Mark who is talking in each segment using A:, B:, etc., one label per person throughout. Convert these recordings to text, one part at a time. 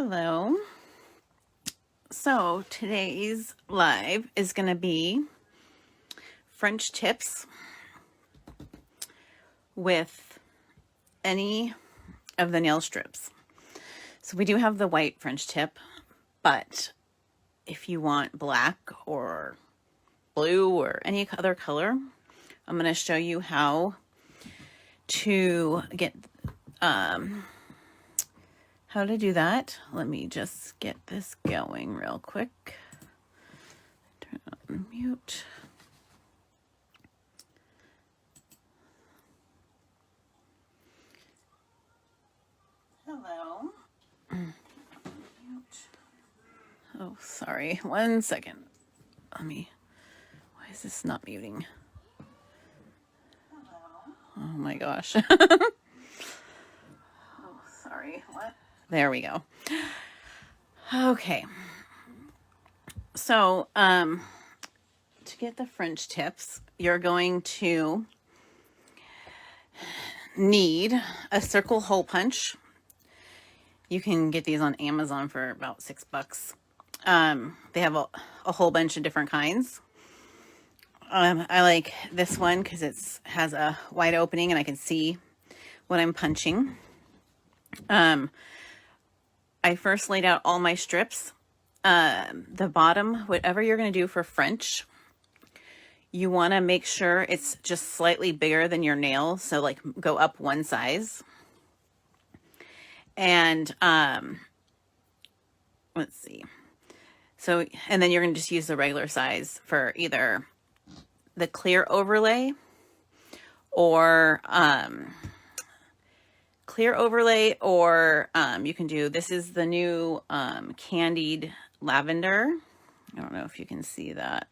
A: Hello. So today's live is going to be French tips with any of the nail strips. So we do have the white French tip, but if you want black or blue or any other color, I'm going to show you how to get how to do that. Let me just get this going real quick. Turn on mute. Hello. Mute. Oh, sorry. 1 second. Why is this not muting? Hello. Oh my gosh. Oh, sorry. What? There we go. Okay. So, to get the French tips, you're going to need a circle hole punch. You can get these on Amazon for about $6. They have a whole bunch of different kinds. I like this one because it has a wide opening and I can see what I'm punching. I first laid out all my strips. The bottom, whatever you're going to do for French, you want to make sure it's just slightly bigger than your nail. So like go up one size. And let's see. So, and then you're going to just use the regular size for either the clear overlay or you can do, this is the new candied lavender. I don't know if you can see that.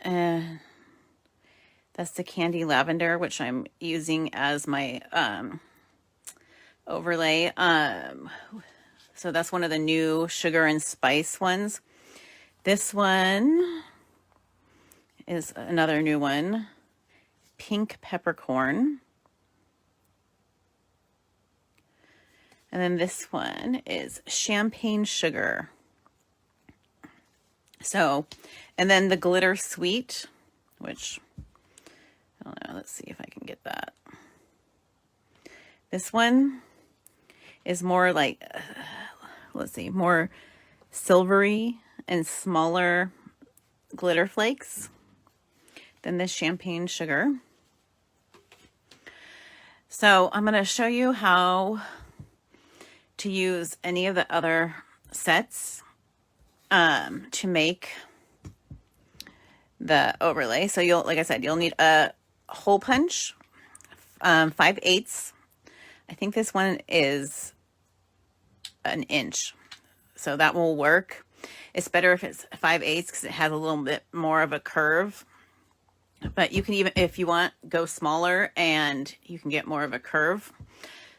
A: That's the candy lavender, which I'm using as my overlay. So that's one of the new sugar and spice ones. This one is another new one, pink peppercorn. And then this one is champagne sugar. So, and then the glitter sweet, which, I don't know, let's see if I can get that. This one is more like, let's see, more silvery and smaller glitter flakes than this champagne sugar. So I'm going to show you how to use any of the other sets to make the overlay. So you'll, like I said, you'll need a hole punch, 5/8. I think this one is an inch, so that will work. It's better if it's 5/8 because it has a little bit more of a curve. But you can even, if you want, go smaller and you can get more of a curve.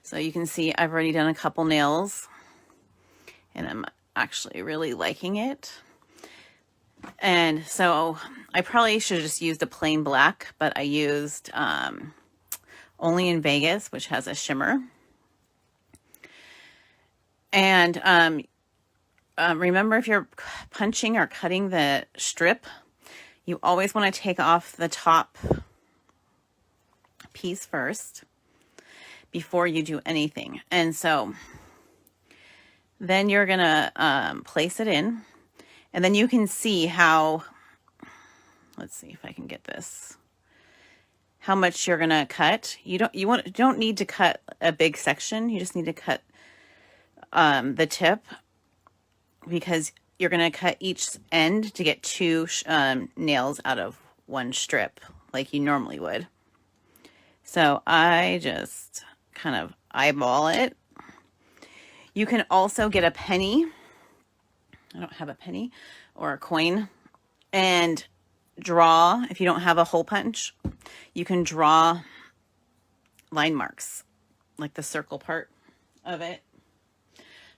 A: So you can see I've already done a couple nails and I'm actually really liking it. And so I probably should have just used a plain black, but I used Only in Vegas, which has a shimmer. And remember, if you're punching or cutting the strip, you always want to take off the top piece first before you do anything. And so then you're going to place it in, and then you can see how, let's see if I can get this, how much you're going to cut. You don't need to cut a big section. You just need to cut the tip, because you're going to cut each end to get two nails out of one strip like you normally would. So I just kind of eyeball it. You can also get a penny. I don't have a penny or a coin, and draw. If you don't have a hole punch, you can draw line marks, like the circle part of it.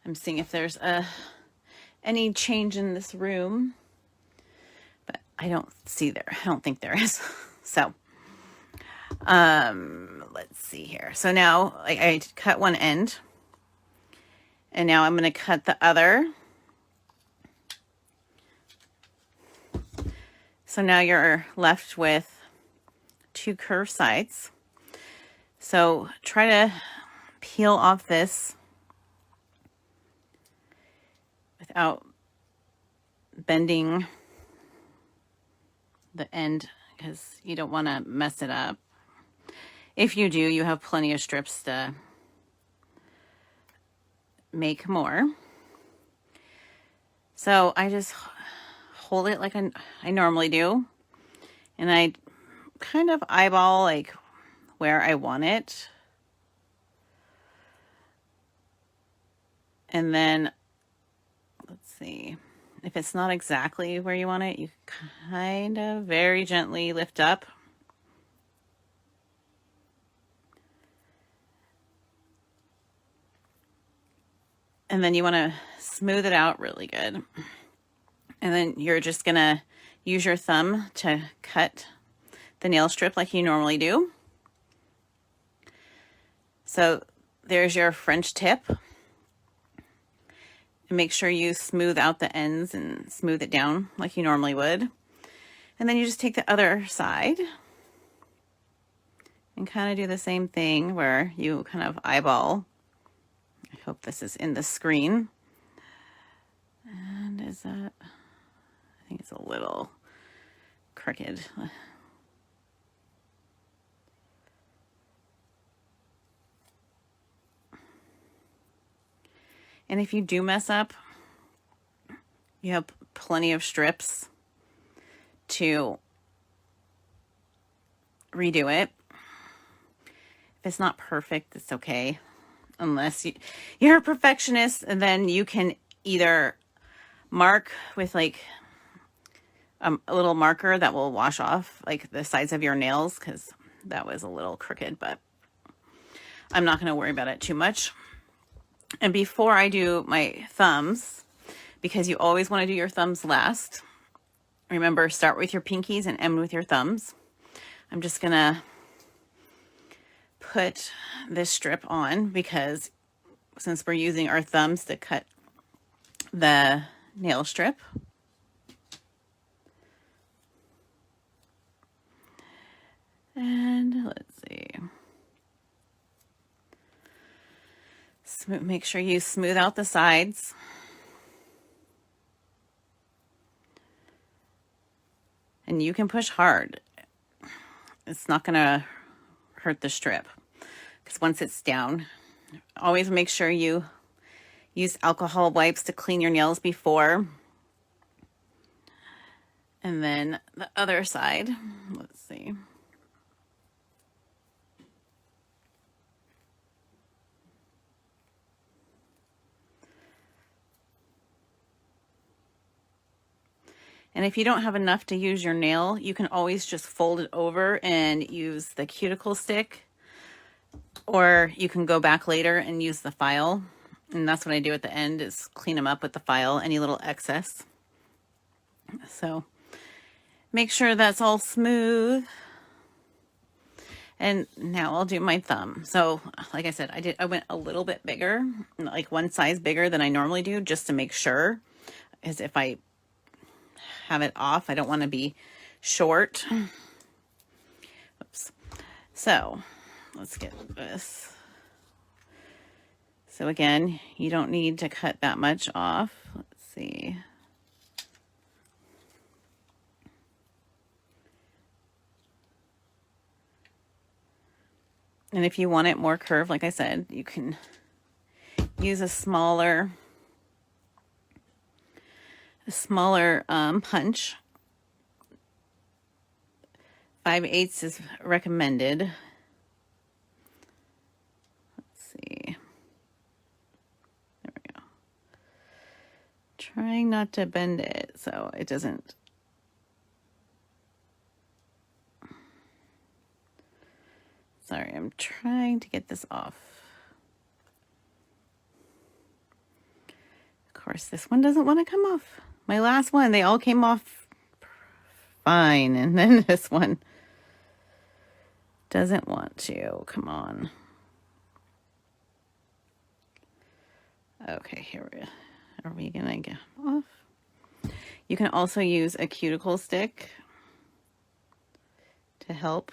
A: I'm seeing if there's any change in this room, but I don't think there is. So let's see here. So now I cut one end, And now I'm going to cut the other. So now you're left with 2 curved sides. So try to peel off this without bending the end, because you don't want to mess it up. If you do, you have plenty of strips to make more. So I just hold it like I normally do, and I kind of eyeball like where I want it. And then, let's see, if it's not exactly where you want it, you kind of very gently lift up. And then you want to smooth it out really good. And then you're just going to use your thumb to cut the nail strip like you normally do. So there's your French tip. And make sure you smooth out the ends and smooth it down like you normally would. And then you just take the other side and kind of do the same thing where you kind of eyeball. I hope this is in the screen. And is that, I think it's a little crooked. And if you do mess up, you have plenty of strips to redo it. If it's not perfect, it's okay. Unless you're a perfectionist, and then you can either mark with like a little marker that will wash off like the sides of your nails, because that was a little crooked, but I'm not going to worry about it too much. And before I do my thumbs, because you always want to do your thumbs last, remember, start with your pinkies and end with your thumbs. I'm just going to put this strip on, because since we're using our thumbs to cut the nail strip. And let's see. Make sure you smooth out the sides. And you can push hard. It's not going to hurt the strip, because once it's down, always make sure you use alcohol wipes to clean your nails before. And then the other side, let's see. And if you don't have enough to use your nail, you can always just fold it over and use the cuticle stick, or you can go back later and use the file. And that's what I do at the end, is clean them up with the file, any little excess. So make sure that's all smooth. And now I'll do my thumb. So like I said, I went a little bit bigger, like one size bigger than I normally do, just to make sure, as if I have it off, I don't want to be short. Oops. So let's get this. So again, you don't need to cut that much off. Let's see. And if you want it more curved, like I said, you can use a smaller punch. 5/8 is recommended. Let's see. There we go. Trying not to bend it so it doesn't. Sorry, I'm trying to get this off. Of course, this one doesn't want to come off. My last one, they all came off fine, and then this one doesn't want to. Come on. Okay, here we are. We gonna get off? You can also use a cuticle stick to help.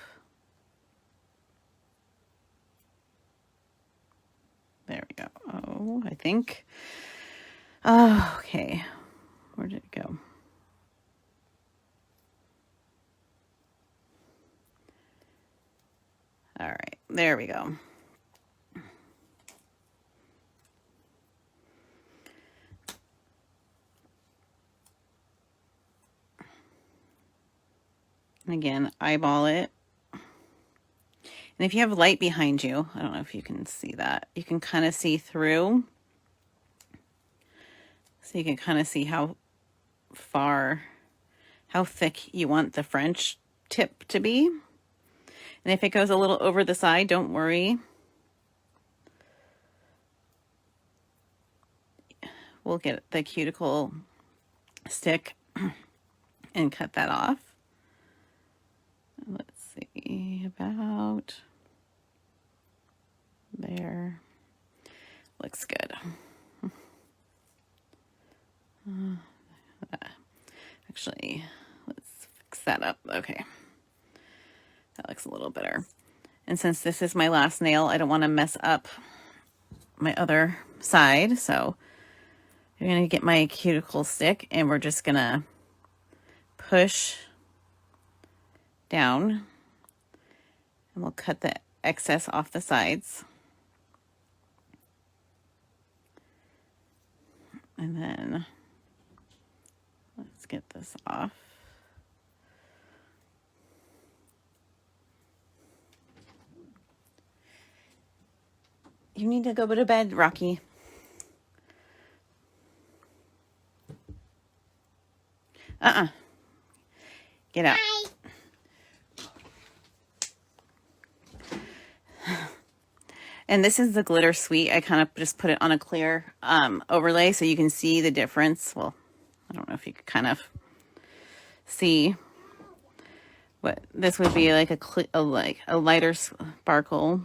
A: There we go. Oh, I think. Oh, okay. Where did it go? All right, there we go. And again, eyeball it. And if you have light behind you, I don't know if you can see that, you can kind of see through. So you can kind of see how thick you want the French tip to be. And if it goes a little over the side, don't worry. We'll get the cuticle stick and cut that off. Let's see, about there. Looks good. Actually, let's fix that up. Okay. That looks a little better. And since this is my last nail, I don't want to mess up my other side. So I'm going to get my cuticle stick and we're just going to push down and we'll cut the excess off the sides. And then let's get this off. You need to go to bed, Rocky. Get out. Bye. And this is the glitter sweet. I kind of just put it on a clear overlay so you can see the difference. Well, I don't know if you could kind of see what this would be, like a lighter sparkle.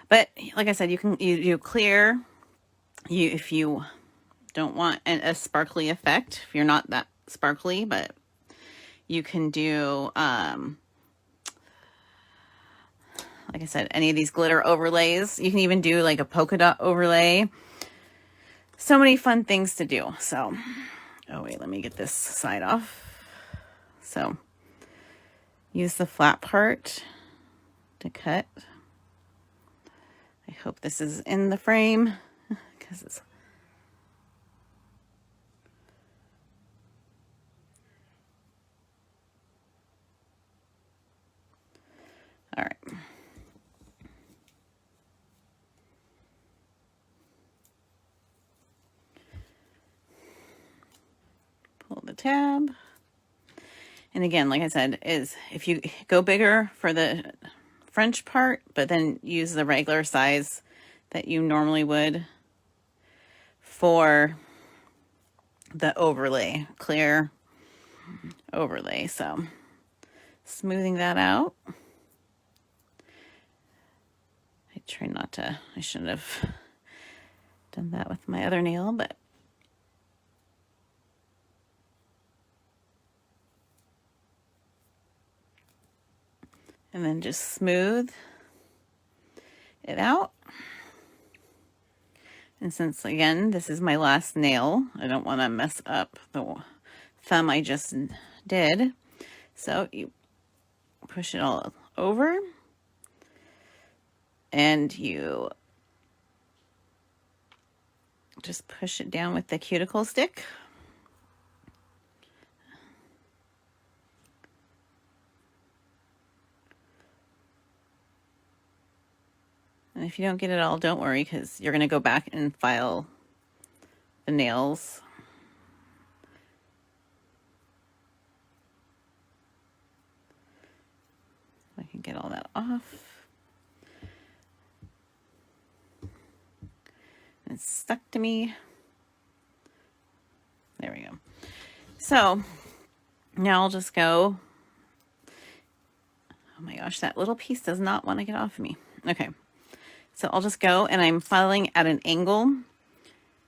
A: But like I said, you can you clear. If you don't want a sparkly effect, if you're not that sparkly, but you can do like I said, any of these glitter overlays. You can even do like a polka dot overlay. So many fun things to do. So, oh wait, let me get this side off. So, use the flat part to cut. I hope this is in the frame because it's all right. Pull the tab. And again, like I said, is if you go bigger for the French part, but then use the regular size that you normally would for the overlay, clear overlay. So smoothing that out. I try not to, I shouldn't have done that with my other nail, but and then just smooth it out. And since again, this is my last nail, I don't want to mess up the thumb I just did. So you push it all over and you just push it down with the cuticle stick. And if you don't get it all, don't worry, because you're going to go back and file the nails. I can get all that off. It's stuck to me. There we go. So now I'll just go. Oh my gosh, that little piece does not want to get off of me. Okay. So I'll just go, and I'm filing at an angle.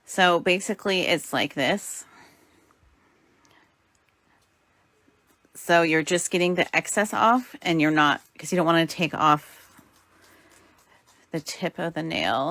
A: So basically it's like this. So you're just getting the excess off, and you're not, because you don't want to take off the tip of the nail.